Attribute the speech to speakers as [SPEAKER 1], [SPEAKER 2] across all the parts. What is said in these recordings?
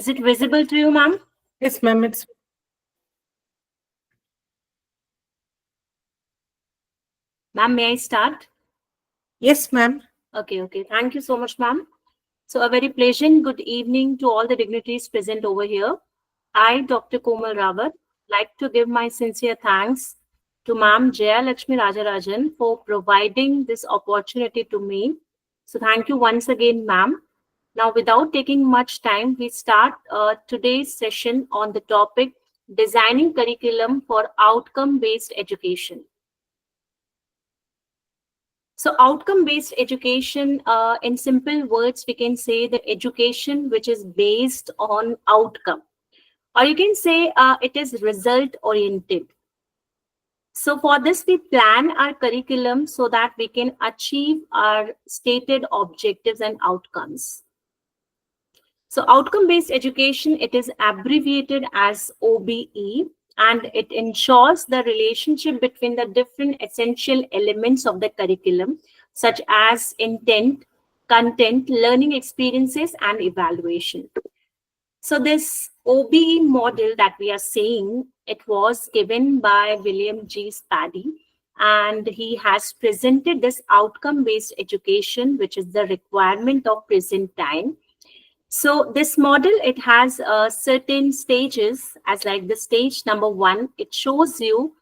[SPEAKER 1] Is it visible to you, ma'am?
[SPEAKER 2] Yes, ma'am. It's
[SPEAKER 1] Ma'am, may I start?
[SPEAKER 2] yes, ma'am.
[SPEAKER 1] Okay. Thank you so much, ma'am. So a very pleasant good evening to all the dignitaries present over here. I, Dr. Komal Rawat, like to give my sincere thanks to Ma'am Jaya Lakshmi Rajarajan for providing this opportunity to me. So thank you once again, ma'am. Now, without taking much time, we start today's session on the topic designing curriculum for outcome-based education. So outcome-based education, in simple words, we can say the education which is based on outcome, or you can say it is result-oriented. So for this, we plan our curriculum so that we can achieve our stated objectives and outcomes. So outcome-based education, it is abbreviated as OBE, and it ensures the relationship between the different essential elements of the curriculum, such as intent, content, learning experiences, and evaluation. So this OBE model that we are seeing, it was given by William G. Spady, and he has presented this outcome-based education, which is the requirement of present time. So this model, it has certain stages, as like the stage number 1, it shows you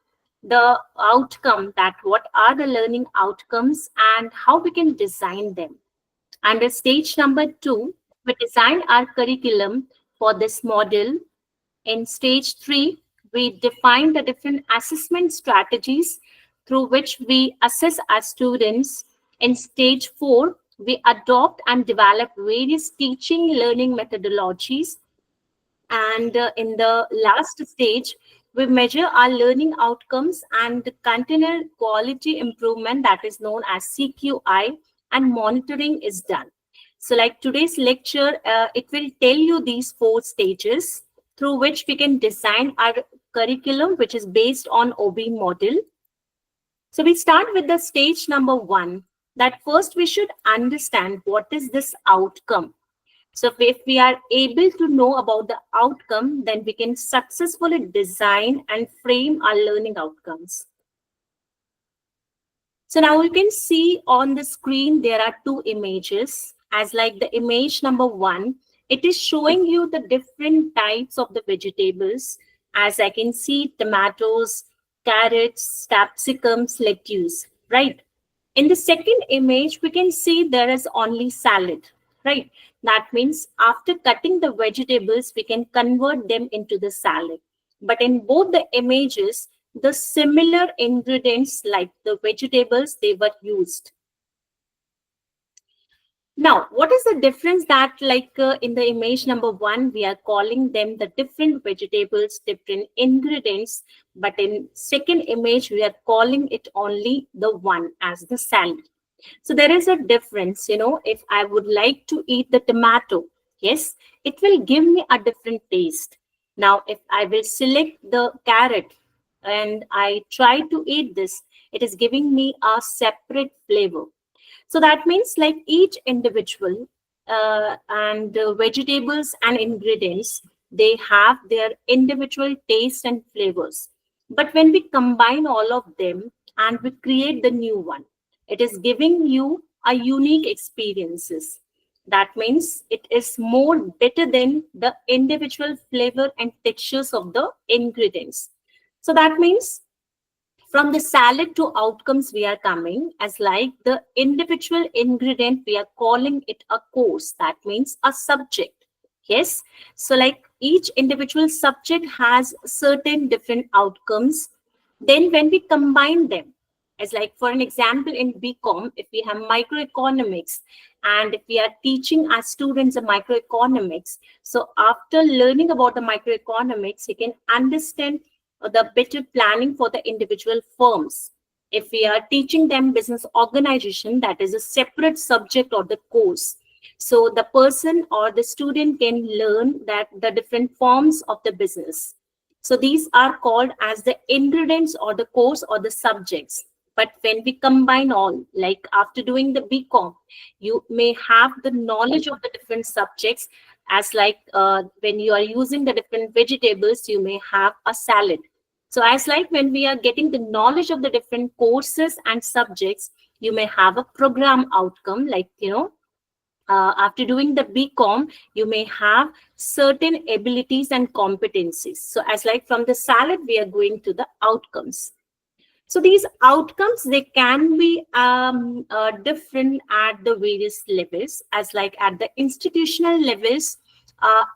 [SPEAKER 1] the outcome, that what are the learning outcomes and how we can design them. Under stage number 2, we design our curriculum for this model. In stage 3, we define the different assessment strategies through which we assess our students. In stage 4, we adopt and develop various teaching learning methodologies. And in the last stage, we measure our learning outcomes and continual quality improvement, that is known as CQI, and monitoring is done. So like today's lecture, it will tell you these 4 stages through which we can design our curriculum, which is based on OBE model. So we start with the stage number 1, that first we should understand what is this outcome. So if we are able to know about the outcome, then we can successfully design and frame our learning outcomes. So now you can see on the screen, there are 2 images. As like the image number 1, it is showing you the different types of the vegetables. As I can see, tomatoes, carrots, capsicums, lettuce, right? In the second image, we can see there is only salad, right? That means after cutting the vegetables, we can convert them into the salad. But in both the images, the similar ingredients like the vegetables, they were used. Now, what is the difference that in the image number 1, we are calling them the different vegetables, different ingredients, but in second image, we are calling it only the one as the salad. So there is a difference, if I would like to eat the tomato, yes, it will give me a different taste. Now, if I will select the carrot and I try to eat this, it is giving me a separate flavor. So that means like each individual and vegetables and ingredients, they have their individual taste and flavors. But when we combine all of them and we create the new one, it is giving you a unique experiences. That means it is more better than the individual flavor and textures of the ingredients. So that means from the salad to outcomes, we are coming as like the individual ingredient, we are calling it a course. That means a subject. Yes. So like each individual subject has certain different outcomes. Then when we combine them, as like for an example in BCom, if we have microeconomics and if we are teaching our students a microeconomics, so after learning about the microeconomics, you can understand the better planning for the individual firms. If we are teaching them business organization, that is a separate subject or the course. So the person or the student can learn that the different forms of the business. So these are called as the ingredients or the course or the subjects. But when we combine all, like after doing the BCom, you may have the knowledge of the different subjects, As like when you are using the different vegetables, you may have a salad. So as like when we are getting the knowledge of the different courses and subjects, you may have a program outcome, like, after doing the BCom, you may have certain abilities and competencies. So as like from the salad, we are going to the outcomes. So these outcomes, they can be different at the various levels, as like at the institutional levels,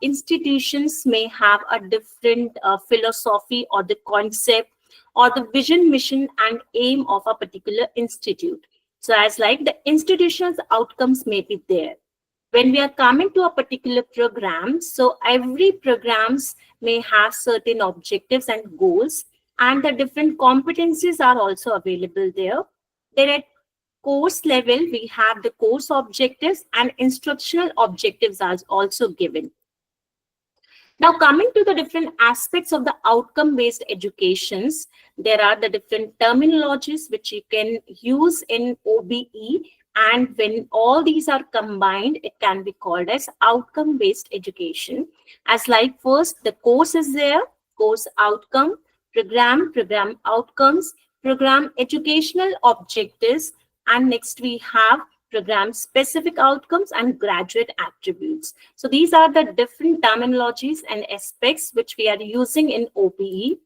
[SPEAKER 1] institutions may have a different philosophy or the concept or the vision, mission, and aim of a particular institute. So as like the institution's outcomes may be there. When we are coming to a particular program, so every programs may have certain objectives and goals, and the different competencies are also available there. Then at course level, we have the course objectives and instructional objectives are also given. Now, coming to the different aspects of the outcome-based educations, there are the different terminologies which you can use in OBE, and when all these are combined, it can be called as outcome-based education. As like first, the course is there, course outcome, program outcomes, program educational objectives, and next we have program specific outcomes and graduate attributes. So these are the different terminologies and aspects which we are using in OBE.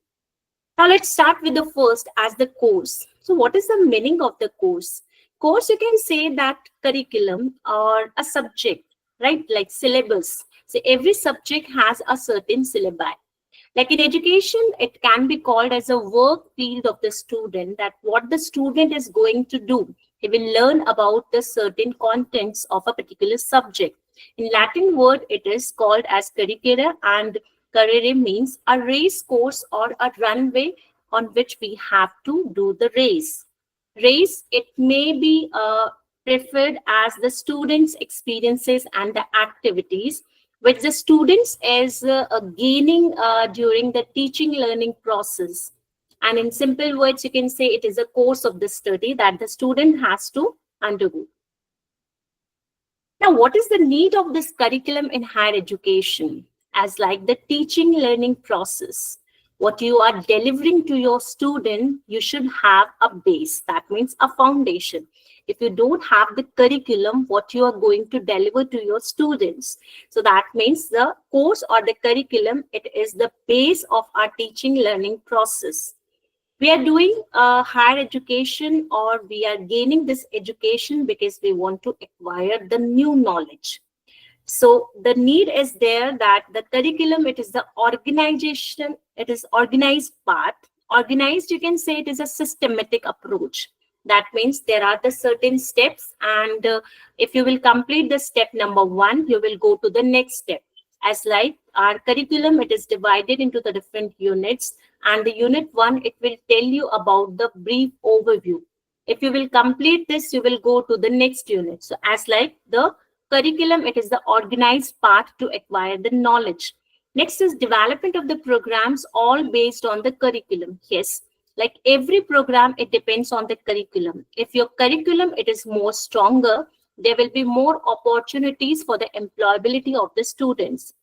[SPEAKER 1] Now let's start with the first as the course. So what is the meaning of the course? Course, you can say that curriculum or a subject, right? Like syllabus. So every subject has a certain syllabi. Like in education, it can be called as a work field of the student, that what the student is going to do. He will learn about the certain contents of a particular subject. In Latin word, it is called as curricula, and carrere means a race course or a runway on which we have to do the race. Race, it may be preferred as the students' experiences and the activities which the students is gaining during the teaching learning process. And in simple words, you can say it is a course of the study that the student has to undergo. Now, what is the need of this curriculum in higher education? As like the teaching learning process, what you are delivering to your student, you should have a base. That means a foundation. If you don't have the curriculum, what you are going to deliver to your students. So that means the course or the curriculum, it is the base of our teaching learning process. We are doing higher education, or we are gaining this education because we want to acquire the new knowledge. So the need is there that the curriculum, it is the organization, it is organized path. Organized, you can say it is a systematic approach. That means there are the certain steps, and if you will complete the step number 1, you will go to the next step. As like our curriculum, it is divided into the different units, and the unit 1, it will tell you about the brief overview. If you will complete this, you will go to the next unit. So as like the curriculum, it is the organized path to acquire the knowledge. Next is development of the programs, all based on the curriculum. Yes, like every program, it depends on the curriculum. If your curriculum, it is more stronger, there will be more opportunities for the employability of the students.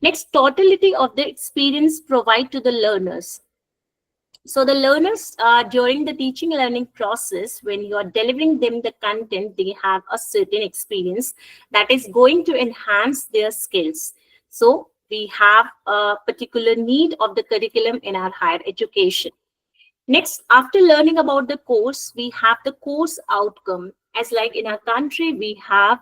[SPEAKER 1] Next, totality of the experience provide to the learners. So the learners, during the teaching learning process, when you are delivering them the content, they have a certain experience that is going to enhance their skills. So we have a particular need of the curriculum in our higher education. Next, after learning about the course, we have the course outcome. As like in our country, we have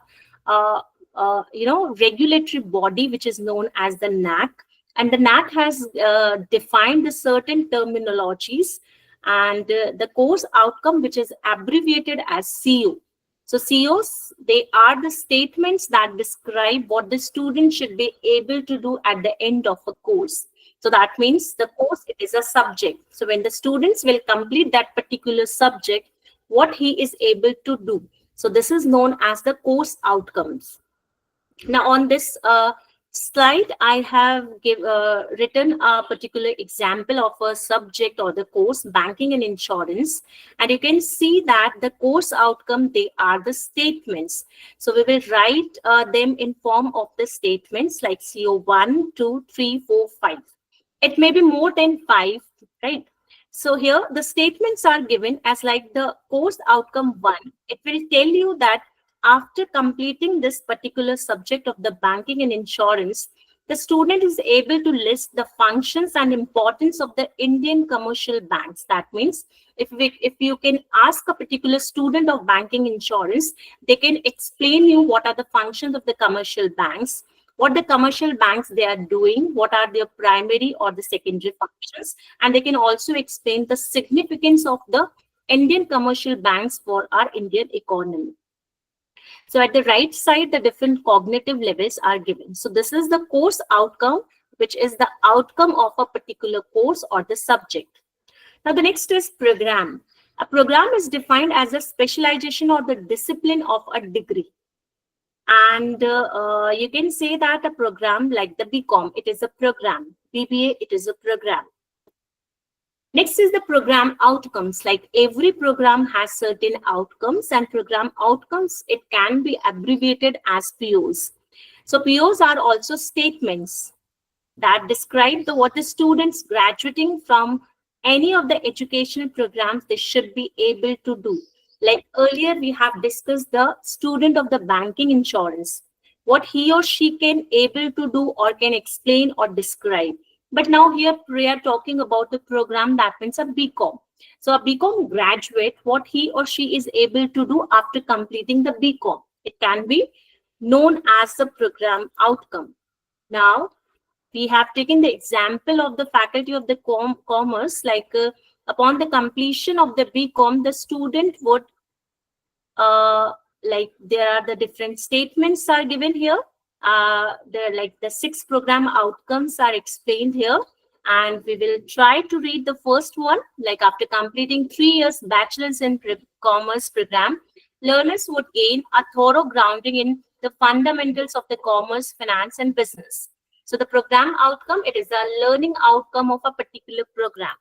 [SPEAKER 1] regulatory body which is known as the NAC, and the NAC has defined the certain terminologies, and the course outcome, which is abbreviated as CO. So COs, they are the statements that describe what the student should be able to do at the end of a course. So that means the course, it is a subject. So when the students will complete that particular subject, what he is able to do. So this is known as the course outcomes. Now on this slide, I have written a particular example of a subject or the course banking and insurance, and you can see that the course outcome, they are the statements. So we will write them in form of the statements like CO1, 2, 3, 4, 5. It may be more than 5, right? So here the statements are given as like the course outcome 1. It will tell you that after completing this particular subject of the banking and insurance, the student is able to list the functions and importance of the Indian commercial banks. That means if you can ask a particular student of banking insurance, they can explain you what are the functions of the commercial banks, what the commercial banks they are doing, what are their primary or the secondary functions, and they can also explain the significance of the Indian commercial banks for our Indian economy. So at the right side, the different cognitive levels are given. So this is the course outcome, which is the outcome of a particular course or the subject. Now the next is program. A program is defined as a specialization or the discipline of a degree. And you can say that a program like the BCom, it is a program. BBA, it is a program. Next is the program outcomes. Like every program has certain outcomes, and program outcomes, it can be abbreviated as POs. So POs are also statements that describe what the students graduating from any of the educational programs they should be able to do. Like earlier, we have discussed the student of the banking insurance, what he or she can able to do or can explain or describe. But now here we are talking about the program that means a BCom. So a BCom graduate, what he or she is able to do after completing the BCom, it can be known as the program outcome. Now, we have taken the example of the faculty of the commerce, like upon the completion of the BCom, the student would like there are the different statements are given here. The 6 program outcomes are explained here, and we will try to read the first one. Like after completing 3 years bachelor's in commerce program, learners would gain a thorough grounding in the fundamentals of the commerce, finance, and business. So the program outcome, it is a learning outcome of a particular program.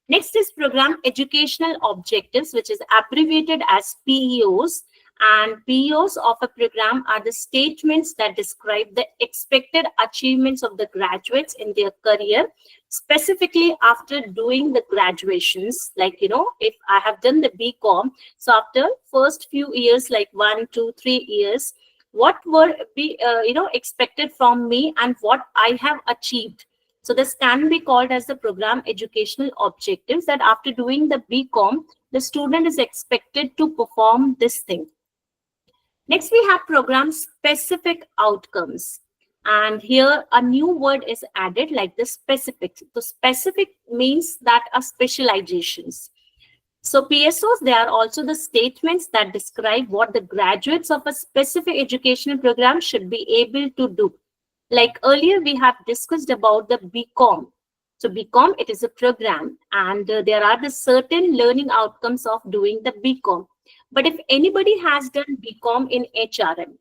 [SPEAKER 1] Next is program educational objectives, which is abbreviated as PEOs. And PEOs of a program are the statements that describe the expected achievements of the graduates in their career, specifically after doing the graduations. Like, if I have done the BCom, so after first few years, like 1, 2, 3 years, what were be expected from me and what I have achieved. So this can be called as the program educational objectives, that after doing the BCom, the student is expected to perform this thing. Next, we have program specific outcomes. And here a new word is added, like the specific. So specific means that are specializations. So PSOs, they are also the statements that describe what the graduates of a specific educational program should be able to do. Like earlier, we have discussed about the BCom. So BCom, it is a program, and there are the certain learning outcomes of doing the BCom. But if anybody has done BCom in HRM,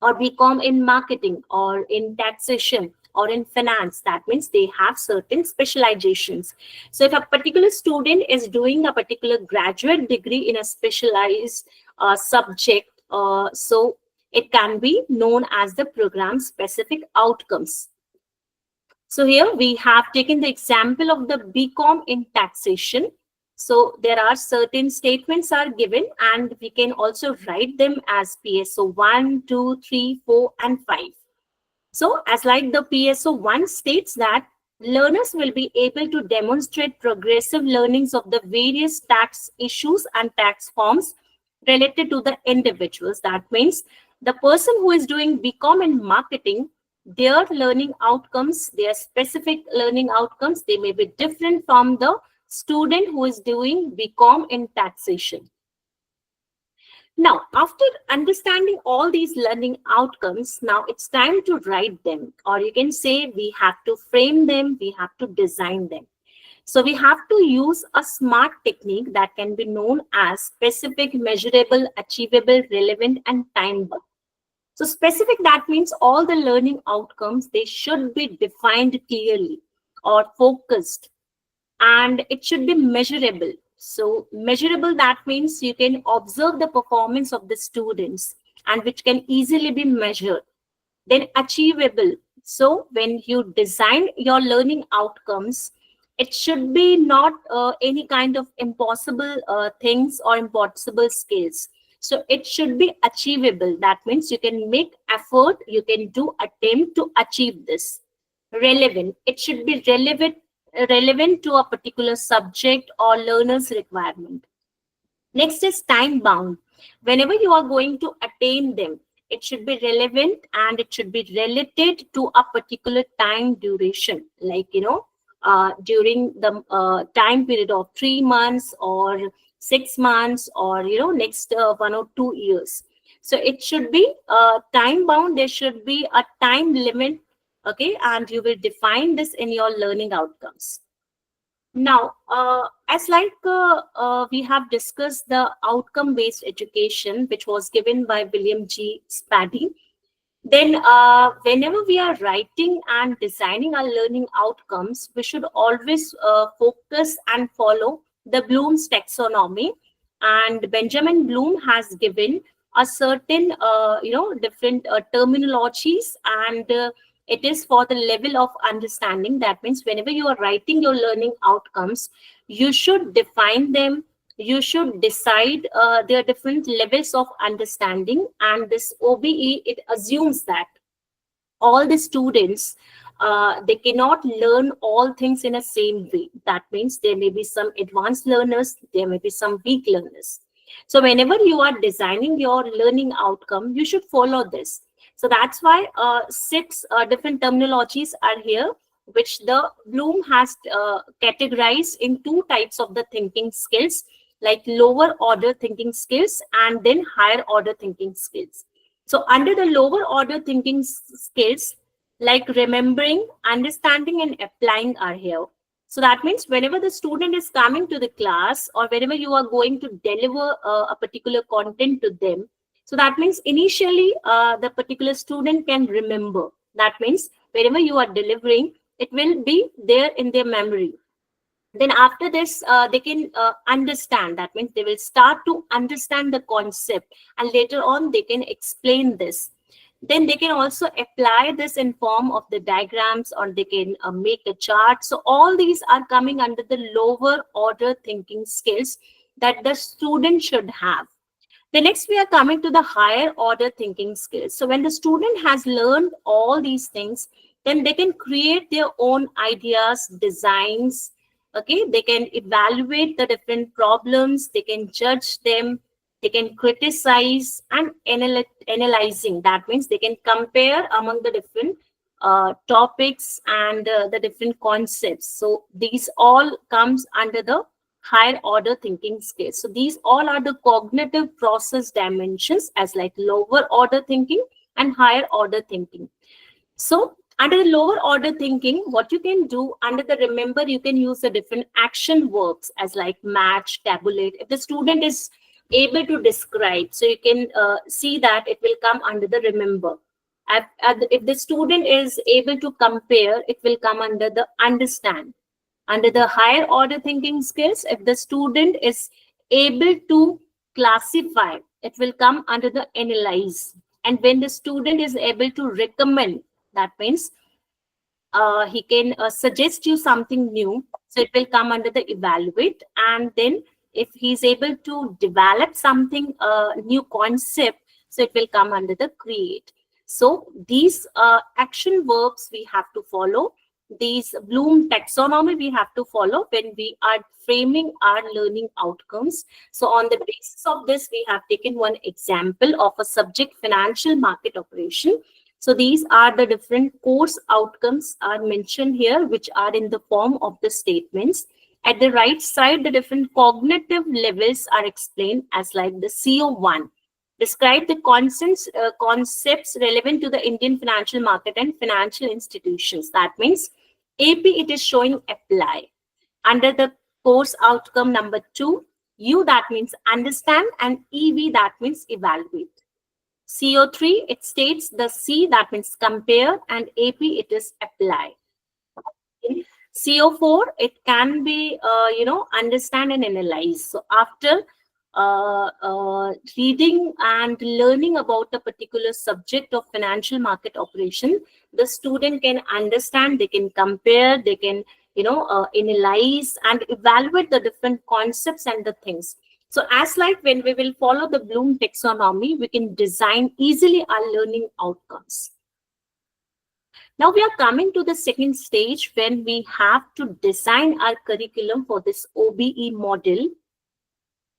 [SPEAKER 1] or BCom in marketing, or in taxation, or in finance, that means they have certain specializations. So if a particular student is doing a particular graduate degree in a specialized subject, so it can be known as the program specific outcomes. So here we have taken the example of the BCom in taxation. So there are certain statements are given, and we can also write them as PSO 1, 2, 3, 4, and 5. So as like the PSO 1 states that learners will be able to demonstrate progressive learnings of the various tax issues and tax forms related to the individuals. That means the person who is doing BCom in marketing, their learning outcomes, their specific learning outcomes, they may be different from the student who is doing BCom in taxation. Now, after understanding all these learning outcomes, now it's time to write them, or you can say we have to frame them, we have to design them. So we have to use a SMART technique that can be known as specific, measurable, achievable, relevant, and time-bound. So specific, that means all the learning outcomes, they should be defined clearly or focused, and it should be measurable. So measurable, that means you can observe the performance of the students and which can easily be measured. Then achievable. So when you design your learning outcomes, it should be not any kind of impossible things or impossible skills. So it should be achievable. That means you can make effort, you can do attempt to achieve this. Relevant. It should be relevant to a particular subject or learner's requirement. Next is time bound. Whenever you are going to attain them, it should be relevant and it should be related to a particular time duration, like, during the time period of 3 months or 6 months, or, next 1 or 2 years. So it should be time bound. There should be a time limit. Okay. And you will define this in your learning outcomes. Now, as like we have discussed the outcome-based education, which was given by William G. Spady, then whenever we are writing and designing our learning outcomes, we should always focus and follow the Bloom's taxonomy. And Benjamin Bloom has given a certain, different terminologies, and it is for the level of understanding. That means whenever you are writing your learning outcomes, you should define them. You should decide their different levels of understanding, and this OBE, it assumes that all the students, they cannot learn all things in a same way. That means there may be some advanced learners, there may be some weak learners. So whenever you are designing your learning outcome, you should follow this. So that's why six different terminologies are here, which the Bloom has categorized in two types of the thinking skills, like lower order thinking skills and then higher order thinking skills. So under the lower order thinking skills, like remembering, understanding, and applying are here. So that means whenever the student is coming to the class, or whenever you are going to deliver a particular content to them, so that means initially the particular student can remember. That means whenever you are delivering, it will be there in their memory. Then after this, they can understand. That means they will start to understand the concept, and later on they can explain this. Then they can also apply this in form of the diagrams, or they can make a chart. So all these are coming under the lower order thinking skills that the student should have. The next, we are coming to the higher order thinking skills. So when the student has learned all these things, then they can create their own ideas, designs. Okay, they can evaluate the different problems, they can judge them, they can criticize and analyzing. That means they can compare among the different topics and the different concepts. So these all comes under the higher order thinking skills. So these all are the cognitive process dimensions, as like lower order thinking and higher order thinking. So under the lower order thinking, what you can do under the remember, you can use the different action verbs as like match, tabulate. If the student is able to describe, so you can see that it will come under the remember. If the student is able to compare, it will come under the understand. Under the higher order thinking skills, if the student is able to classify, it will come under the analyze. And when the student is able to recommend, that means he can suggest you something new. So it will come under the evaluate. And then if he's able to develop something, new concept, so it will come under the create. So these action verbs we have to follow. These Bloom taxonomy we have to follow when we are framing our learning outcomes. So on the basis of this, we have taken one example of a subject, financial market operation. So these are the different course outcomes are mentioned here, which are in the form of the statements. At the right side, the different cognitive levels are explained as like the CO1. Describe the concepts relevant to the Indian financial market and financial institutions. That means AP, it is showing apply. Under the course outcome number 2, U, that means understand, and EV, that means evaluate. CO3, it states the C, that means compare, and AP, it is apply. CO4, it can be, understand and analyze. So after reading and learning about a particular subject of financial market operation, the student can understand, they can compare, they can, analyze and evaluate the different concepts and the things. So as like when we will follow the Bloom taxonomy, we can design easily our learning outcomes. Now we are coming to the second stage when we have to design our curriculum for this OBE model.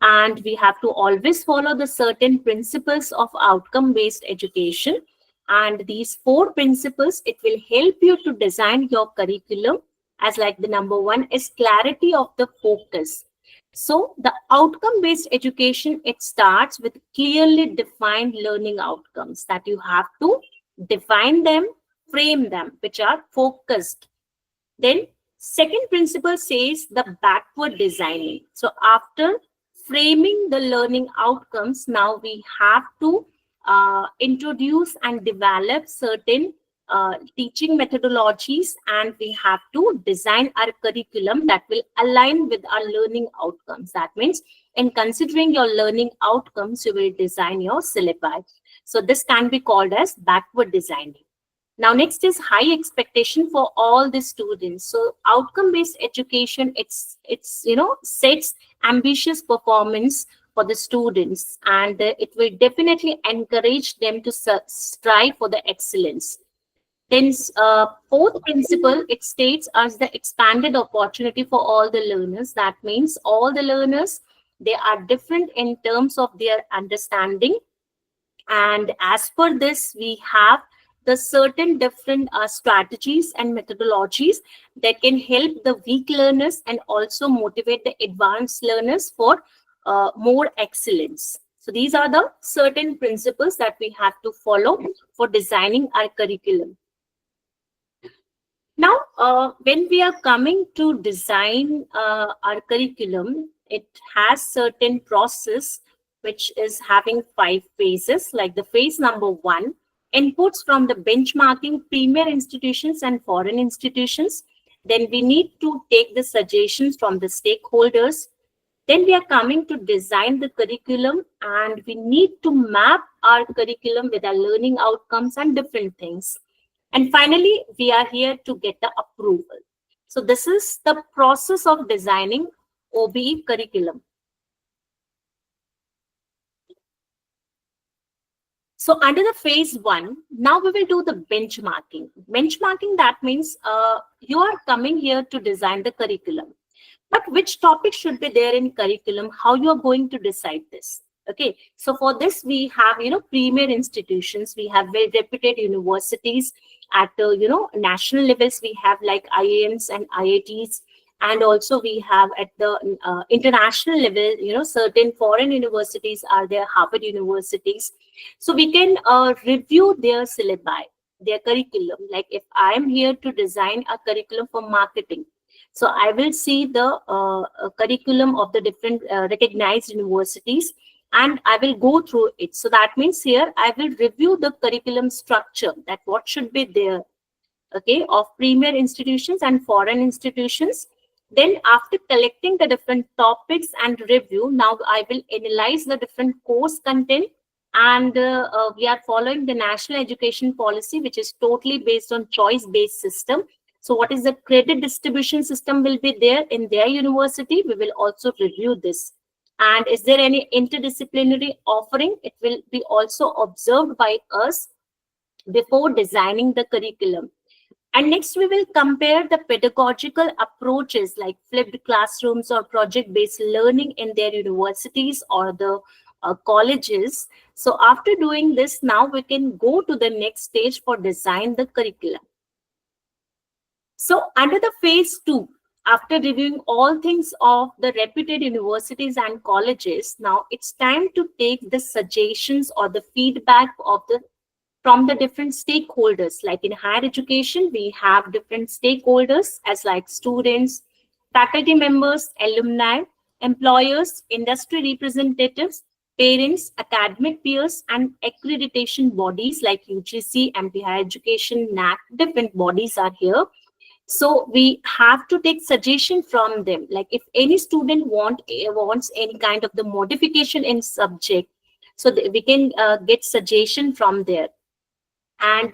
[SPEAKER 1] And we have to always follow the certain principles of outcome-based education. And these 4 principles, it will help you to design your curriculum as like the number 1 is clarity of the focus. So the outcome-based education, it starts with clearly defined learning outcomes that you have to define them, frame them, which are focused. Then second principle says the backward designing. So after framing the learning outcomes, now we have to introduce and develop certain teaching methodologies, and we have to design our curriculum that will align with our learning outcomes. That means in considering your learning outcomes, you will design your syllabi. So this can be called as backward designing. Now, next is high expectation for all the students. So outcome-based education, it's sets ambitious performance for the students, and it will definitely encourage them to strive for the excellence. Then fourth principle, it states as the expanded opportunity for all the learners. That means all the learners, they are different in terms of their understanding. And as per this, we have the certain different strategies and methodologies that can help the weak learners and also motivate the advanced learners for more excellence. So these are the certain principles that we have to follow for designing our curriculum. Now, when we are coming to design our curriculum, it has certain process which is having 5 phases. Like the phase number 1, inputs from the benchmarking premier institutions and foreign institutions. Then we need to take the suggestions from the stakeholders. Then we are coming to design the curriculum, and we need to map our curriculum with our learning outcomes and different things. And finally, we are here to get the approval. So this is the process of designing OBE curriculum. So under the phase 1, now we will do the benchmarking. Benchmarking, that means you are coming here to design the curriculum. But which topic should be there in curriculum? How you are going to decide this? Okay, so for this we have premier institutions, we have well reputed universities at national levels. We have like IIMs and IITs, and also we have at the international level, certain foreign universities are there, Harvard universities. So we can review their syllabi, their curriculum. Like if I am here to design a curriculum for marketing, so I will see the curriculum of the different recognized universities, and I will go through it. So that means here I will review the curriculum structure, that what should be there, okay, of premier institutions and foreign institutions. Then after collecting the different topics and review, now I will analyze the different course content, and we are following the national education policy, which is totally based on choice-based system. So what is the credit distribution system will be there in their university? We will also review this. And is there any interdisciplinary offering? It will be also observed by us before designing the curriculum. And next, we will compare the pedagogical approaches like flipped classrooms or project-based learning in their universities or the colleges. So after doing this, now we can go to the next stage for design the curriculum. So under the phase 2, after reviewing all things of the reputed universities and colleges, now it's time to take the suggestions or the feedback of from the different stakeholders. Like in higher education, we have different stakeholders as like students, faculty members, alumni, employers, industry representatives, Parents, academic peers, and accreditation bodies like UGC, MP Higher Education, NAC, different bodies are here. So we have to take suggestion from them. Like if any student wants any kind of the modification in subject, so we can get suggestion from there. And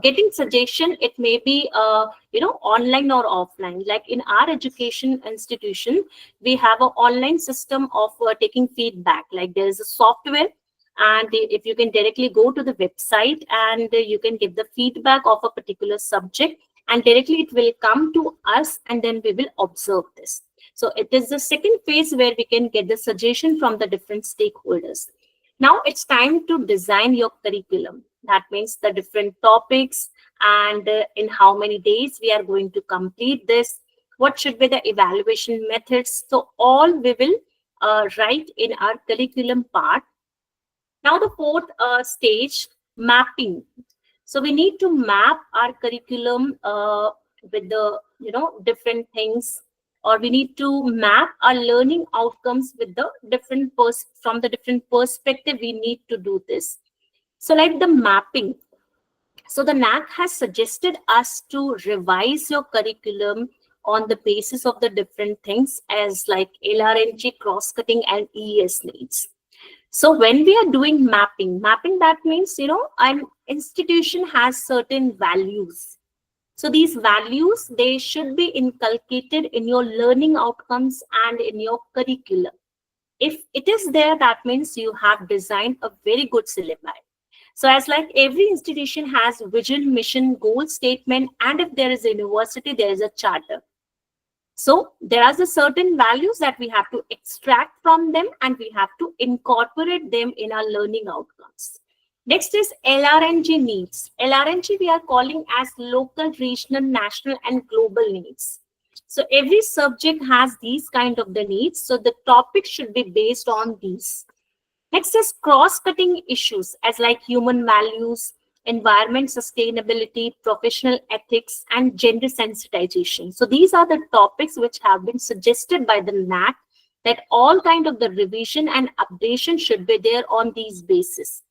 [SPEAKER 1] getting suggestion, it may be online or offline. Like in our education institution, we have an online system of taking feedback. Like there is a software, and if you can directly go to the website, and you can give the feedback of a particular subject, and directly it will come to us, and then we will observe this. So it is the second phase where we can get the suggestion from the different stakeholders. Now it's time to design your curriculum. That means the different topics, and in how many days we are going to complete this. What should be the evaluation methods? So all we will write in our curriculum part. Now the fourth stage, mapping. So we need to map our curriculum with the different things, or we need to map our learning outcomes with the different from the different perspective. We need to do this. So like the mapping. So the NAC has suggested us to revise your curriculum on the basis of the different things as like LRNG, cross-cutting, and EES needs. So when we are doing mapping, that means, an institution has certain values. So these values, they should be inculcated in your learning outcomes and in your curriculum. If it is there, that means you have designed a very good syllabi. So as like every institution has vision, mission, goal statement, and if there is a university, there is a charter. So there are the certain values that we have to extract from them, and we have to incorporate them in our learning outcomes. Next is LRNG needs. LRNG we are calling as local, regional, national, and global needs. So every subject has these kind of the needs. So the topic should be based on these. Next is cross-cutting issues as like human values, environment sustainability, professional ethics, and gender sensitization. So these are the topics which have been suggested by the NAC, that all kind of the revision and updation should be there on these bases.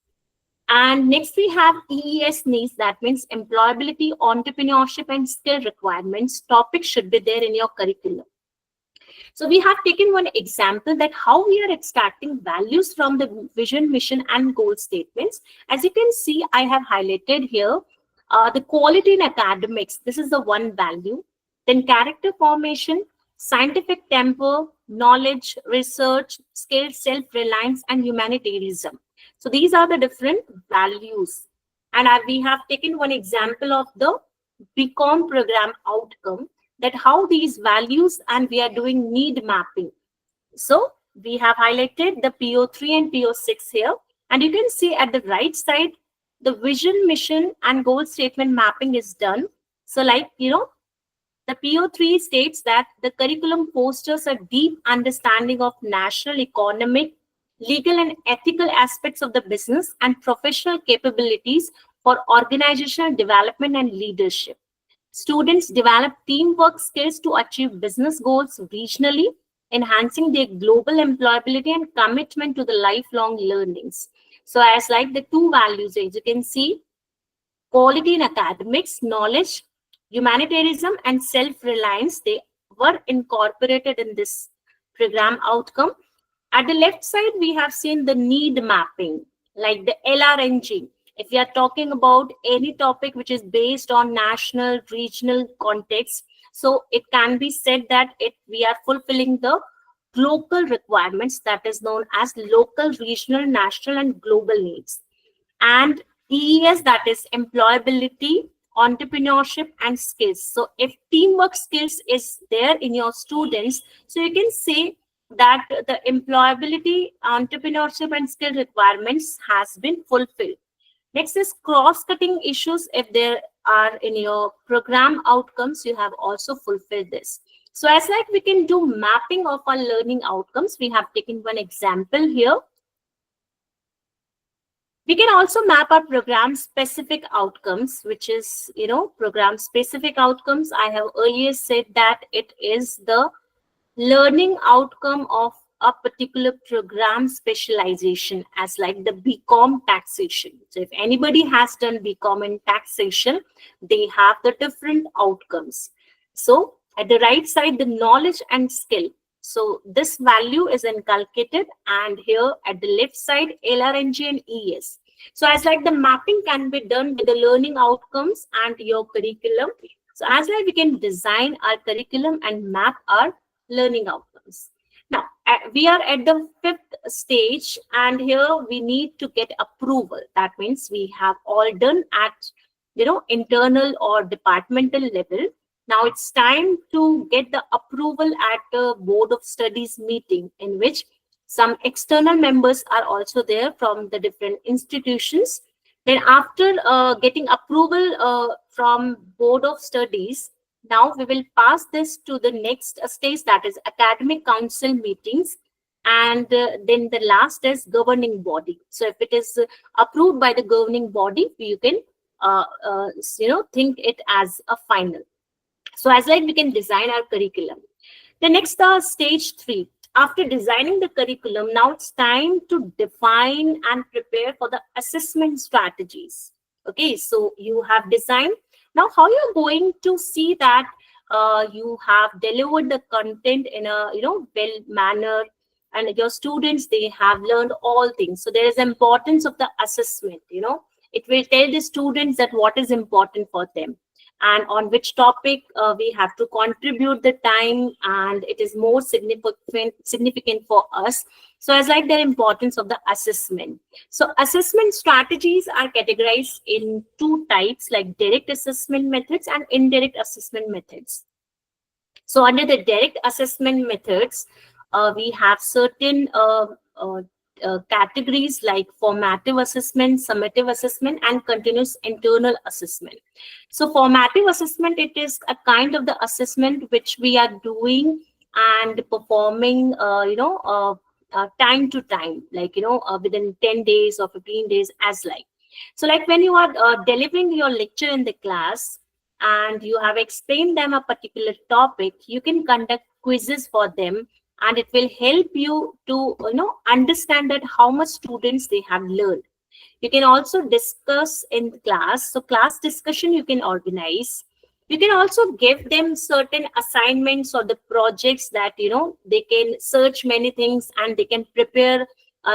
[SPEAKER 1] And next we have EES needs. That means employability, entrepreneurship, and skill requirements. Topics should be there in your curriculum. So we have taken one example that how we are extracting values from the vision, mission, and goal statements. As you can see, I have highlighted here the quality in academics. This is the one value. Then character formation, scientific temper, knowledge, research, skills, self-reliance, and humanitarianism. So these are the different values. And we have taken one example of the BCom program outcome, that how these values, and we are doing need mapping. So we have highlighted the PO3 and PO6 here, and you can see at the right side, the vision, mission, and goal statement mapping is done. So like, the PO3 states that the curriculum fosters a deep understanding of national, economic, legal, and ethical aspects of the business and professional capabilities for organizational development and leadership. Students develop teamwork skills to achieve business goals regionally, enhancing their global employability and commitment to the lifelong learnings. So as like the two values, as you can see, quality in academics, knowledge, humanitarianism, and self-reliance, they were incorporated in this program outcome. At the left side, we have seen the need mapping, like the LRNG. If we are talking about any topic which is based on national, regional context, so it can be said that we are fulfilling the local requirements, that is known as local, regional, national, and global needs. And EES, that is employability, entrepreneurship, and skills. So if teamwork skills is there in your students, so you can say that the employability, entrepreneurship, and skill requirements has been fulfilled. Next is cross-cutting issues. If there are in your program outcomes, you have also fulfilled this. So as like we can do mapping of our learning outcomes, we have taken one example here. We can also map our program specific outcomes, which is, program specific outcomes. I have earlier said that it is the learning outcome of a particular program specialization as like the BCom taxation. So if anybody has done BCom in taxation, they have the different outcomes. So at the right side, the knowledge and skill. So this value is inculcated, and here at the left side, LRNG and ES. So as like the mapping can be done with the learning outcomes and your curriculum. So as like we can design our curriculum and map our learning outcomes. Now, we are at the fifth stage, and here we need to get approval. That means we have all done at, internal or departmental level. Now it's time to get the approval at the Board of Studies meeting, in which some external members are also there from the different institutions. Then after getting approval from Board of Studies, now we will pass this to the next stage, that is academic council meetings, and then the last is governing body. So if it is approved by the governing body, you can think it as a final. So as like we can design our curriculum. The next stage 3. After designing the curriculum, now it's time to define and prepare for the assessment strategies. Okay, so you have designed. Now how you're going to see that you have delivered the content in a well manner, and your students, they have learned all things. So there is importance of the assessment. It will tell the students that what is important for them, and on which topic we have to contribute the time, and it is more significant for us. So as like the importance of the assessment. So assessment strategies are categorized in two types, like direct assessment methods and indirect assessment methods. So under the direct assessment methods, we have certain categories like formative assessment, summative assessment, and continuous internal assessment. So formative assessment, it is a kind of the assessment which we are doing and performing, time to time, like, within 10 days or 15 days as like. So like when you are delivering your lecture in the class and you have explained them a particular topic, you can conduct quizzes for them, and it will help you to understand that how much students they have learned. You can also discuss in class. So class discussion you can organize. You can also give them certain assignments or the projects that they can search many things, and they can prepare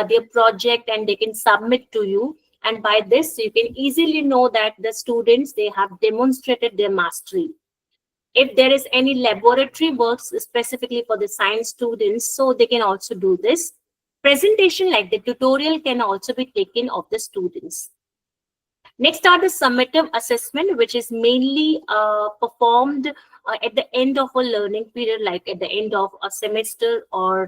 [SPEAKER 1] their project and they can submit to you. And by this you can easily know that the students, they have demonstrated their mastery. If there is any laboratory works specifically for the science students, so they can also do this. Presentation like the tutorial can also be taken of the students. Next are the summative assessment, which is mainly performed at the end of a learning period, like at the end of a semester, or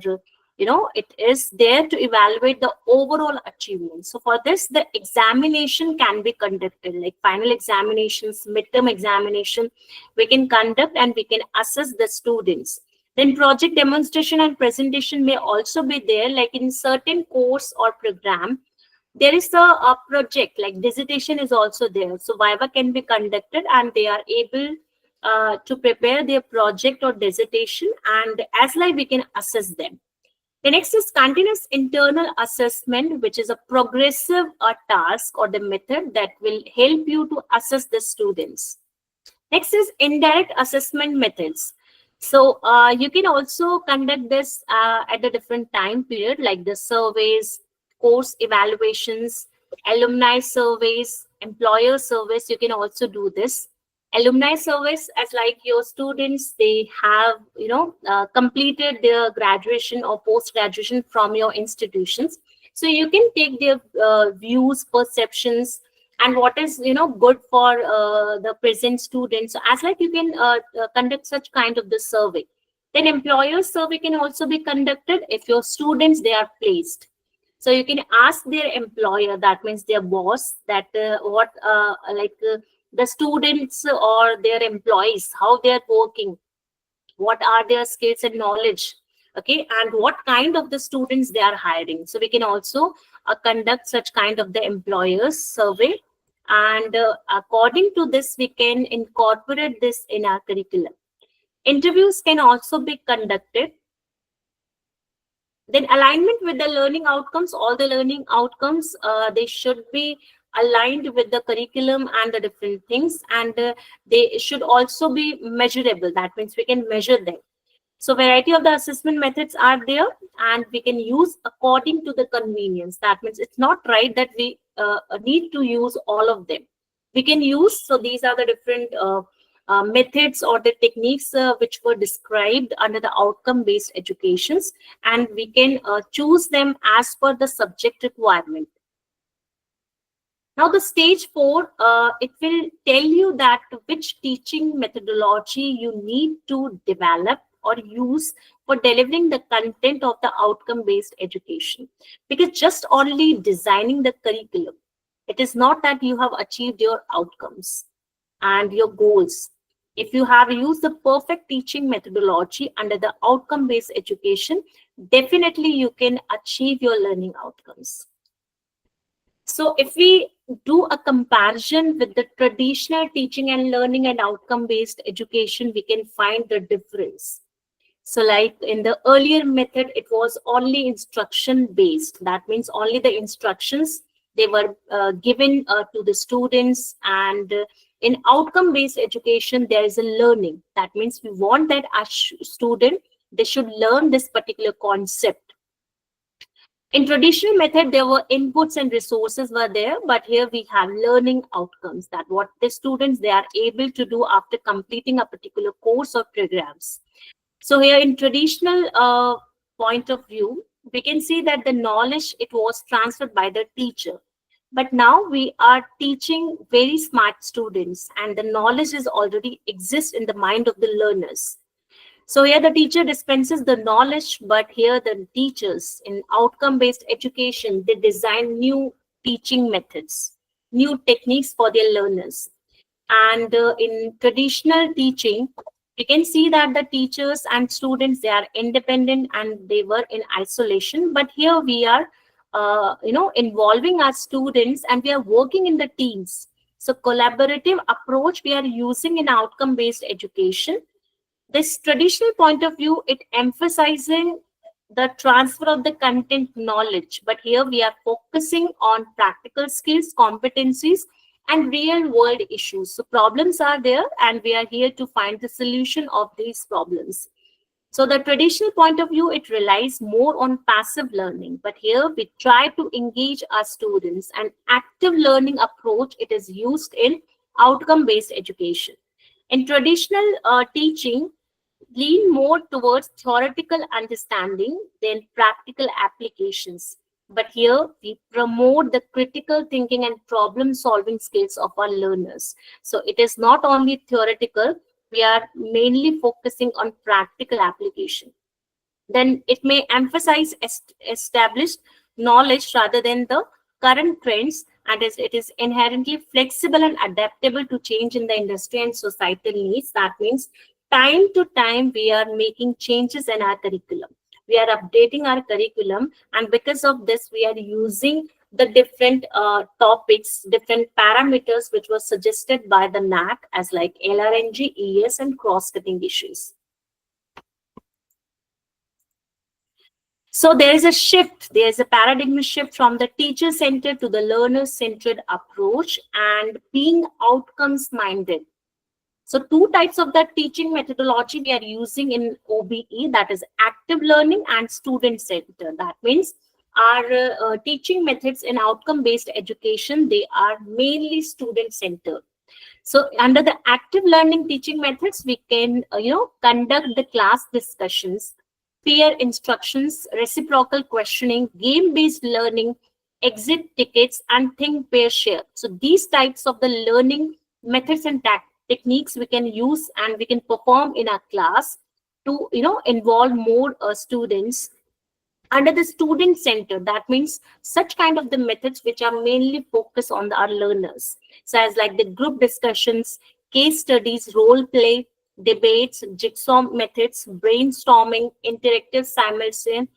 [SPEAKER 1] it is there to evaluate the overall achievement. So for this, the examination can be conducted, like final examinations, midterm examination, we can conduct and we can assess the students. Then project demonstration and presentation may also be there, like in certain course or program. There is a project like dissertation is also there. So Viva can be conducted, and they are able to prepare their project or dissertation, and as like we can assess them. The next is continuous internal assessment, which is a progressive task or the method that will help you to assess the students. Next is indirect assessment methods. So you can also conduct this at a different time period, like the surveys, course evaluations, alumni surveys, employer surveys. You can also do this. Alumni surveys, as like your students, they have completed their graduation or post graduation from your institutions. So you can take their views, perceptions, and what is good for the present students. So as like you can conduct such kind of the survey. Then employer survey can also be conducted if your students, they are placed. So you can ask their employer, that means their boss, that what the students or their employees, how they are working, what are their skills and knowledge, okay, and what kind of the students they are hiring. So we can also conduct such kind of the employers survey, and according to this we can incorporate this in our curriculum. Interviews can also be conducted. Then alignment with the learning outcomes, all the learning outcomes, they should be aligned with the curriculum and the different things, and they should also be measurable. That means we can measure them. So variety of the assessment methods are there, and we can use according to the convenience. That means it's not right that we need to use all of them. We can use, so these are the different methods or the techniques which were described under the outcome-based educations, and we can choose them as per the subject requirement. Now, the stage 4, it will tell you that which teaching methodology you need to develop or use for delivering the content of the outcome-based education. Because just only designing the curriculum, it is not that you have achieved your outcomes and your goals. If you have used the perfect teaching methodology under the outcome-based education, definitely you can achieve your learning outcomes. So if we do a comparison with the traditional teaching and learning and outcome-based education, we can find the difference. So like in the earlier method, it was only instruction-based. That means only the instructions, they were given to the students. And in outcome-based education, there is a learning. That means we want that as student, they should learn this particular concept. In traditional method, there were inputs and resources were there, but here we have learning outcomes, that what the students they are able to do after completing a particular course or programs. So here in traditional point of view, we can see that the knowledge, it was transferred by the teacher. But now we are teaching very smart students, and the knowledge is already exists in the mind of the learners. So here the teacher dispenses the knowledge, but here the teachers in outcome-based education, they design new teaching methods, new techniques for their learners. And in traditional teaching, we can see that the teachers and students, they are independent and they were in isolation. But here we are, involving our students, and we are working in the teams. So collaborative approach we are using in outcome-based education. This traditional point of view, it emphasizing the transfer of the content knowledge, but here we are focusing on practical skills, competencies, and real world issues. So problems are there, and we are here to find the solution of these problems. So the traditional point of view, it relies more on passive learning, but here we try to engage our students. An active learning approach, it is used in outcome-based education. In traditional teaching, lean more towards theoretical understanding than practical applications. But here we promote the critical thinking and problem solving skills of our learners. So it is not only theoretical, we are mainly focusing on practical application. Then it may emphasize established knowledge rather than the current trends, and it is inherently flexible and adaptable to change in the industry and societal needs. That means time to time we are making changes in our curriculum, we are updating our curriculum, and because of this we are using the different topics, different parameters which were suggested by the NAC as like LRNG, ES, and cross-cutting issues. So there is a shift, there is a paradigm shift from the teacher-centered to the learner-centered approach and being outcomes-minded. So two types of that teaching methodology we are using in OBE, that is active learning and student-centered. That means our teaching methods in outcome-based education, they are mainly student-centered. So under the active learning teaching methods, we can, conduct the class discussions, peer instructions, reciprocal questioning, game-based learning, exit tickets, and think, pair, share. So these types of the learning methods and techniques we can use and we can perform in our class to, involve more students under the student center. That means such kind of the methods which are mainly focused on our learners, so as like the group discussions, case studies, role play, debates, jigsaw methods, brainstorming, interactive simulation,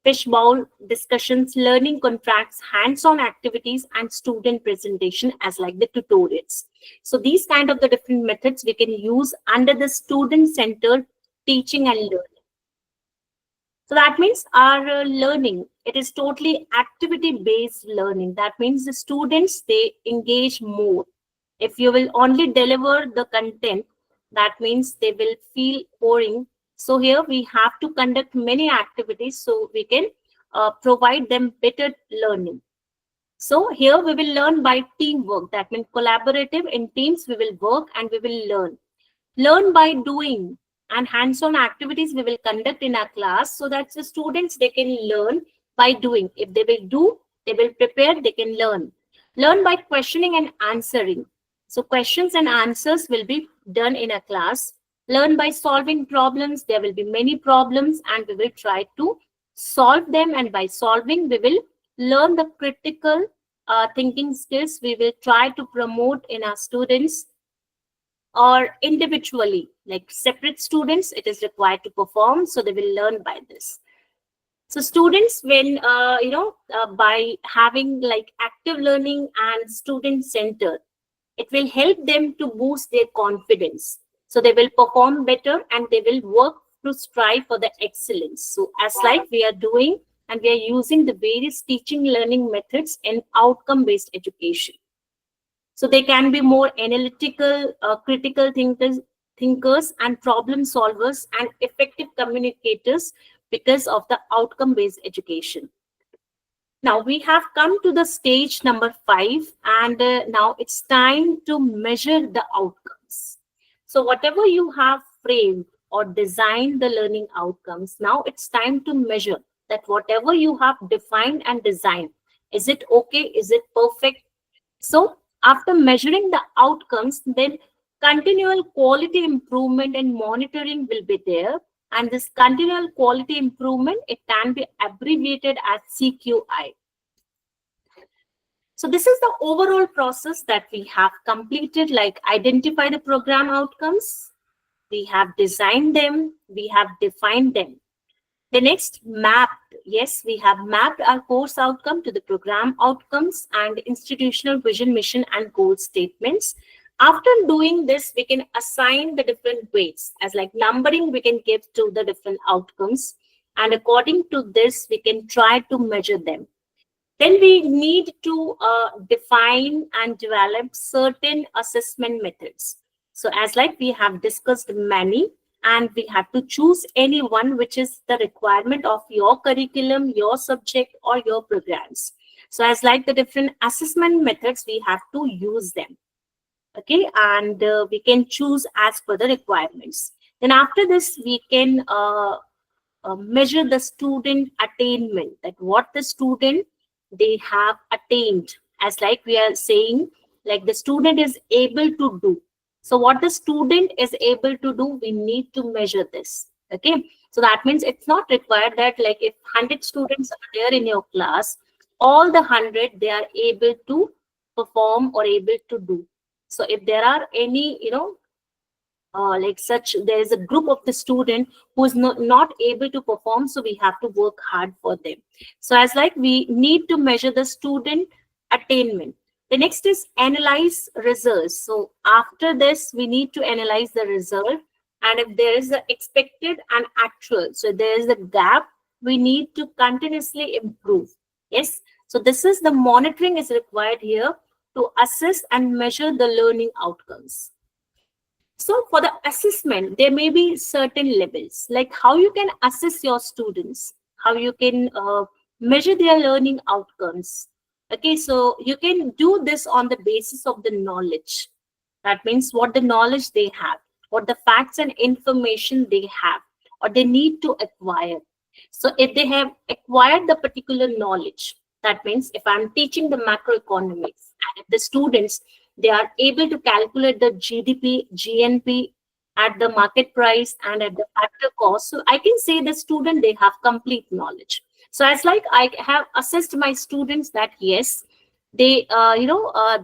[SPEAKER 1] fishbowl discussions, learning contracts, hands-on activities, and student presentation as like the tutorials. So these kind of the different methods we can use under the student centered teaching and learning. So that means our learning, it is totally activity based learning. That means the students, they engage more. If you will only deliver the content, that means they will feel boring. So here we have to conduct many activities so we can provide them better learning. So here we will learn by teamwork. That means collaborative in teams, we will work and we will learn. Learn by doing, and hands-on activities we will conduct in our class so that the students, they can learn by doing. If they will do, they will prepare, they can learn. Learn by questioning and answering. So questions and answers will be done in a class. Learn by solving problems. There will be many problems and we will try to solve them, and by solving we will learn the critical thinking skills we will try to promote in our students. Or individually, like separate students, it is required to perform, so they will learn by this. So students, when by having like active learning and student centered, it will help them to boost their confidence, so they will perform better and they will work to strive for the excellence. So as like we are doing, and we are using the various teaching learning methods in outcome based education, so they can be more analytical, critical thinkers and problem solvers and effective communicators because of the outcome based education. Now we have come to the stage number 5, and now it's time to measure the outcomes. So whatever you have framed or designed the learning outcomes, now it's time to measure that whatever you have defined and designed, is it okay? Is it perfect? So after measuring the outcomes, then continual quality improvement and monitoring will be there. And this continual quality improvement, it can be abbreviated as CQI. So this is the overall process that we have completed, like identify the program outcomes, we have designed them, we have defined them. The next, mapped. Yes, we have mapped our course outcome to the program outcomes and institutional vision, mission, and goal statements. After doing this, we can assign the different weights, as like numbering we can give to the different outcomes. And according to this, we can try to measure them. Then we need to define and develop certain assessment methods. So as like we have discussed many, and we have to choose any one which is the requirement of your curriculum, your subject, or your programs. So as like the different assessment methods, we have to use them. Okay, and we can choose as per the requirements. Then after this, we can measure the student attainment, that what the student they have attained, as like we are saying, like the student is able to do. So what the student is able to do, we need to measure this. Okay, so that means it's not required that like if 100 students are there in your class, all the 100 they are able to perform or able to do. So if there are any like such, there is a group of the student who is not able to perform, so we have to work hard for them. So as like we need to measure the student attainment. The next is analyze results. So after this, we need to analyze the result, and if there is the expected and actual, so there is a gap, we need to continuously improve. Yes, so this is the monitoring is required here to assess and measure the learning outcomes. So for the assessment, there may be certain levels, like how you can assess your students, how you can measure their learning outcomes. Okay, so you can do this on the basis of the knowledge. That means what the knowledge they have, what the facts and information they have, or they need to acquire. So if they have acquired the particular knowledge, that means if I'm teaching the macroeconomics, and if the students, they are able to calculate the GDP, GNP at the market price and at the factor cost. So I can say the student, they have complete knowledge. So as like I have assessed my students that yes, they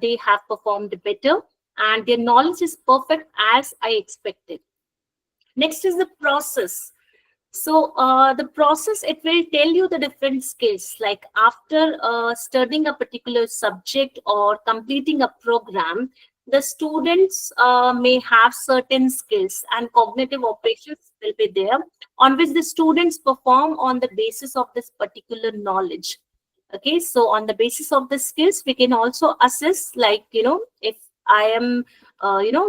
[SPEAKER 1] they have performed better and their knowledge is perfect as I expected. Next is the process. So the process, it will tell you the different skills. Like after studying a particular subject or completing a program, the students may have certain skills and cognitive operations will be there on which the students perform on the basis of this particular knowledge. Okay, so on the basis of the skills we can also assess, like, if I am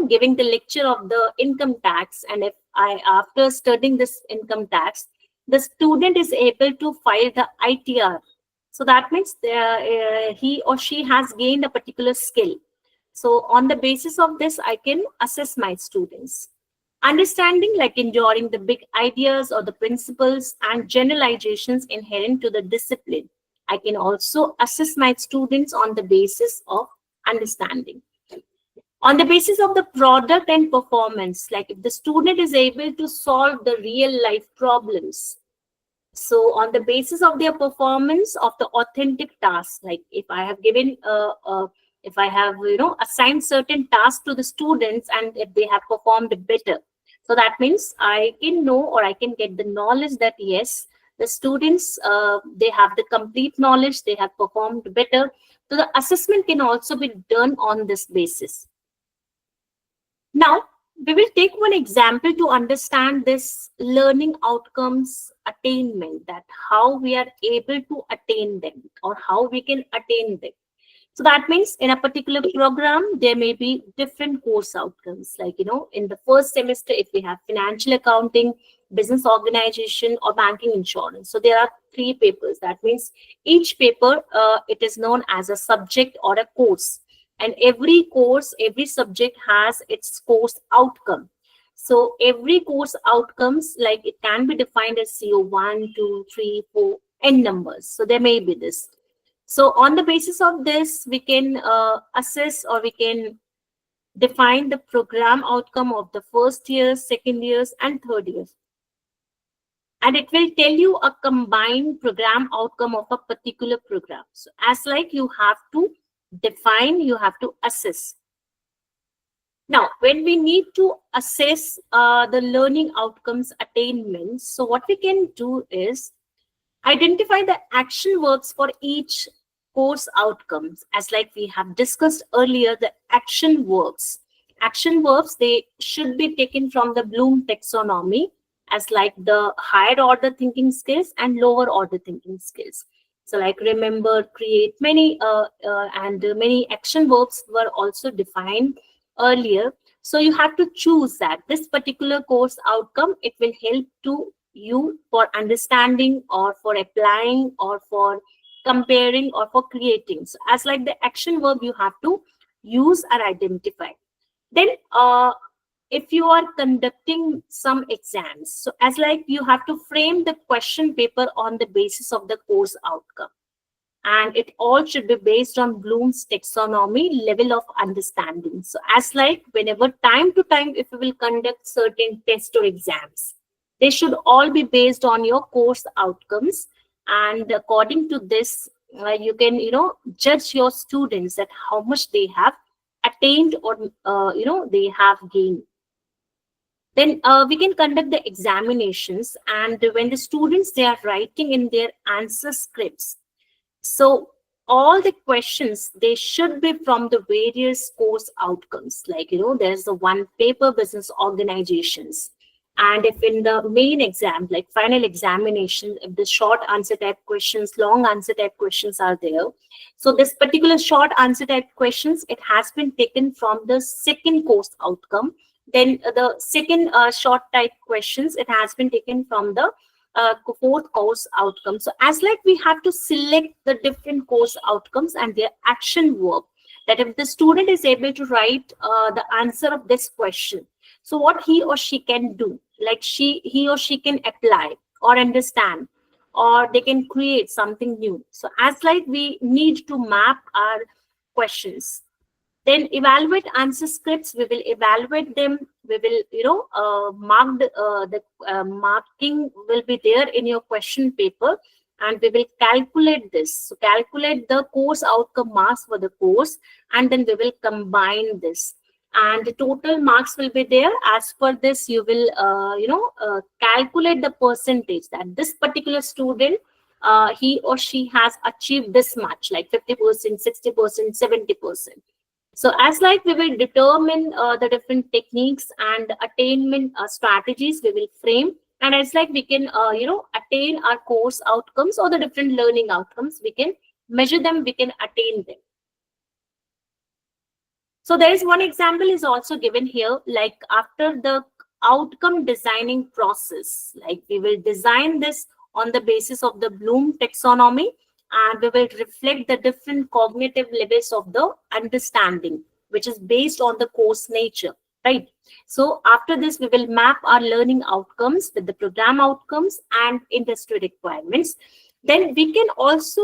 [SPEAKER 1] giving the lecture of the income tax, and if I, after studying this income tax, the student is able to file the ITR, so that means he or she has gained a particular skill. So on the basis of this, I can assess my students. Understanding, like enduring the big ideas or the principles and generalizations inherent to the discipline. I can also assess my students on the basis of understanding. On the basis of the product and performance, like if the student is able to solve the real life problems, so on the basis of their performance of the authentic task, like if I have given if I have assigned certain tasks to the students and if they have performed better, so that means I can know, or I can get the knowledge that yes, the students they have the complete knowledge, they have performed better. So the assessment can also be done on this basis. Now, we will take one example to understand this learning outcomes attainment, that how we are able to attain them or how we can attain them. So that means in a particular program, there may be different course outcomes. Like, in the first semester, if we have financial accounting, business organization, or banking insurance. So there are three papers. That means each paper, it is known as a subject or a course. And every course, every subject has its course outcome. So every course outcomes, like it can be defined as CO1, 2, 3, 4, n numbers. So there may be this. So on the basis of this, we can assess, or we can define the program outcome of the first year, second years, and third years. And it will tell you a combined program outcome of a particular program. So as like you have to define, you have to assess. Now, when we need to assess the learning outcomes attainment, so what we can do is identify the action verbs for each course outcomes. As like we have discussed earlier, the action verbs. Action verbs, they should be taken from the Bloom taxonomy, as like the higher order thinking skills and lower order thinking skills. So like remember, create, many and many action verbs were also defined earlier. So you have to choose that this particular course outcome, it will help to you for understanding or for applying or for comparing or for creating. So as like the action verb, you have to use or identify. Then if you are conducting some exams, so as like you have to frame the question paper on the basis of the course outcome, and it all should be based on Bloom's taxonomy level of understanding. So as like whenever time to time, if you will conduct certain tests or exams, they should all be based on your course outcomes. And according to this, you can, judge your students that how much they have attained or, they have gained. Then we can conduct the examinations, and when the students, they are writing in their answer scripts, so all the questions, they should be from the various course outcomes. Like, there's the one paper, business organizations. And if in the main exam, like final examination, if the short answer type questions, long answer type questions are there. So this particular short answer type questions, it has been taken from the second course outcome. Then the second short type questions, it has been taken from the fourth course outcome. So as like we have to select the different course outcomes and their action verb, that if the student is able to write the answer of this question, so what he or she can do, like he or she can apply or understand, or they can create something new. So as like we need to map our questions. Then evaluate answer scripts, we will evaluate them, we will mark the marking will be there in your question paper, and we will calculate this. So calculate the course outcome marks for the course, and then we will combine this, and the total marks will be there. As per this, you will calculate the percentage that this particular student, he or she has achieved this much, like 50%, 60%, 70%. So as like we will determine the different techniques and attainment strategies we will frame, and as like we can attain our course outcomes or the different learning outcomes, we can measure them, we can attain them. So there is one example is also given here, like after the outcome designing process, like we will design this on the basis of the Bloom taxonomy, and we will reflect the different cognitive levels of the understanding, which is based on the course nature, right? So after this, we will map our learning outcomes with the program outcomes and industry requirements. Then we can also,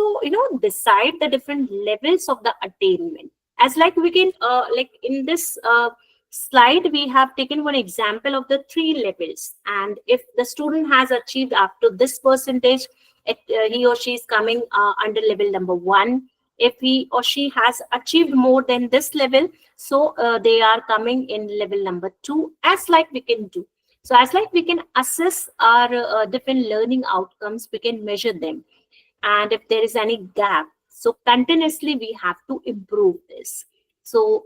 [SPEAKER 1] decide the different levels of the attainment, as like we can like in this slide we have taken one example of the three levels, and if the student has achieved up to this percentage, he or she is coming under level number 1. If he or she has achieved more than this level, so they are coming in level number 2, as like we can do. So as like we can assess our different learning outcomes, we can measure them, and if there is any gap, so continuously we have to improve this. So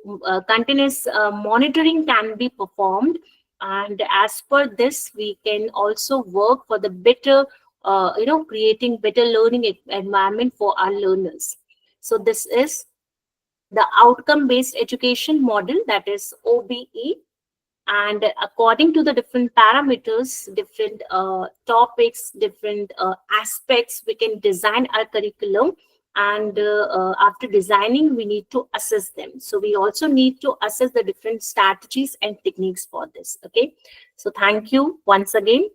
[SPEAKER 1] continuous monitoring can be performed, and as per this we can also work for the better creating better learning environment for our learners. So this is the outcome based education model, that is OBE. And according to the different parameters, different topics, different aspects, we can design our curriculum. And after designing, we need to assess them. So we also need to assess the different strategies and techniques for this. Okay, so thank you once again.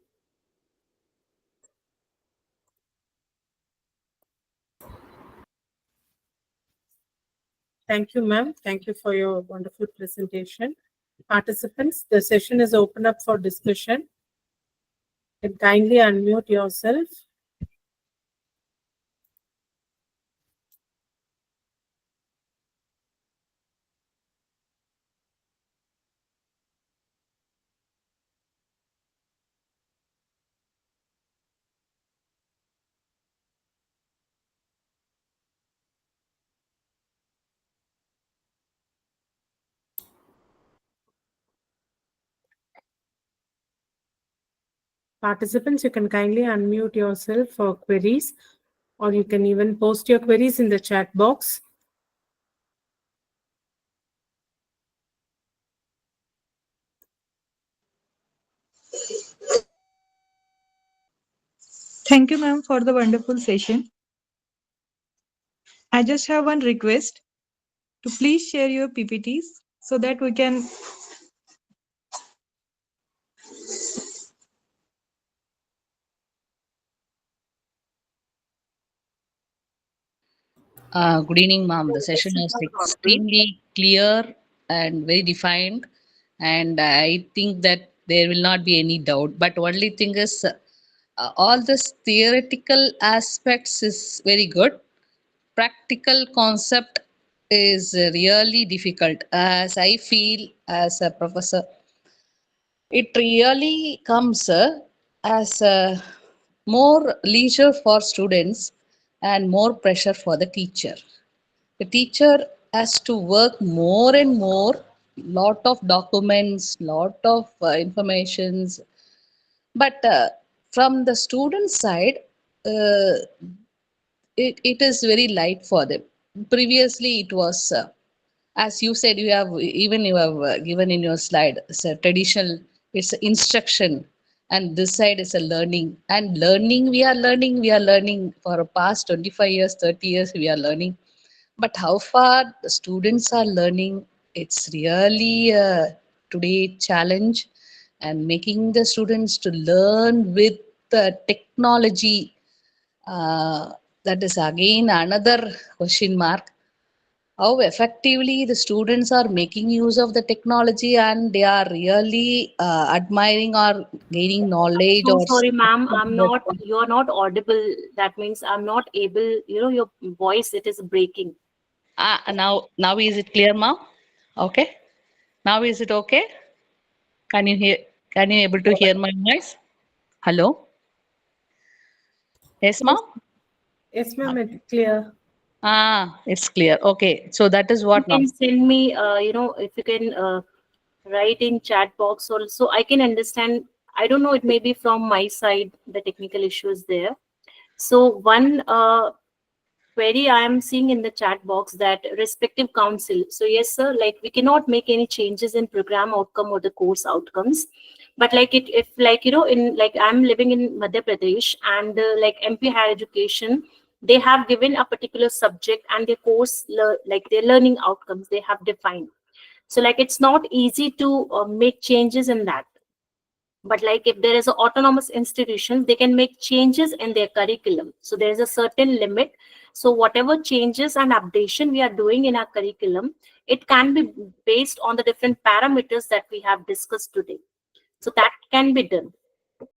[SPEAKER 2] Thank you, ma'am. Thank you for your wonderful presentation. Participants, the session is open up for discussion. You can kindly unmute yourself. Participants, you can kindly unmute yourself for queries, or you can even post your queries in the chat box.
[SPEAKER 3] Thank you, ma'am, for the wonderful session. I just have one request to please share your PPTs so that we can.
[SPEAKER 4] Good evening, ma'am. The session is extremely clear and very defined, and I think that there will not be any doubt. But only thing is, all this theoretical aspects is very good. Practical concept is really difficult, as I feel as a professor. It really comes as more leisure for students and more pressure for the teacher. The teacher has to work more and more, lot of documents, lot of informations. But from the student side, uh, it is very light for them. Previously, it was as you said, you have even you have given in your slide, it's a traditional, it's a instruction, and this side is a learning. And learning, we are learning for the past 25 years, 30 years, we are learning. But how far the students are learning, it's really today challenge, and making the students to learn with the technology. Uh, that is again another question mark, how effectively the students are making use of the technology, and they are really admiring or gaining knowledge
[SPEAKER 1] So
[SPEAKER 4] or
[SPEAKER 1] sorry, ma'am,
[SPEAKER 4] from the
[SPEAKER 1] you're not audible. That means I'm not able, your voice, it is breaking.
[SPEAKER 4] now is it clear, ma'am? Okay, now is it okay? Can you hear, can you able to hear my voice? Hello? Yes, ma'am?
[SPEAKER 2] Yes, ma'am, it's clear.
[SPEAKER 4] It's clear. Okay, so that is
[SPEAKER 1] You
[SPEAKER 4] what now.
[SPEAKER 1] can send me, if you can write in chat box also, I can understand. I don't know, it may be from my side, the technical issues there. So one query I am seeing in the chat box, that respective council. So yes, sir, like we cannot make any changes in program outcome or the course outcomes. But like it, if like, in like I'm living in Madhya Pradesh, and like MP Higher Education, they have given a particular subject and their course, like their learning outcomes, they have defined. So like it's not easy to make changes in that. But like if there is an autonomous institution, they can make changes in their curriculum. So there is a certain limit. So whatever changes and updation we are doing in our curriculum, it can be based on the different parameters that we have discussed today. So that can be done.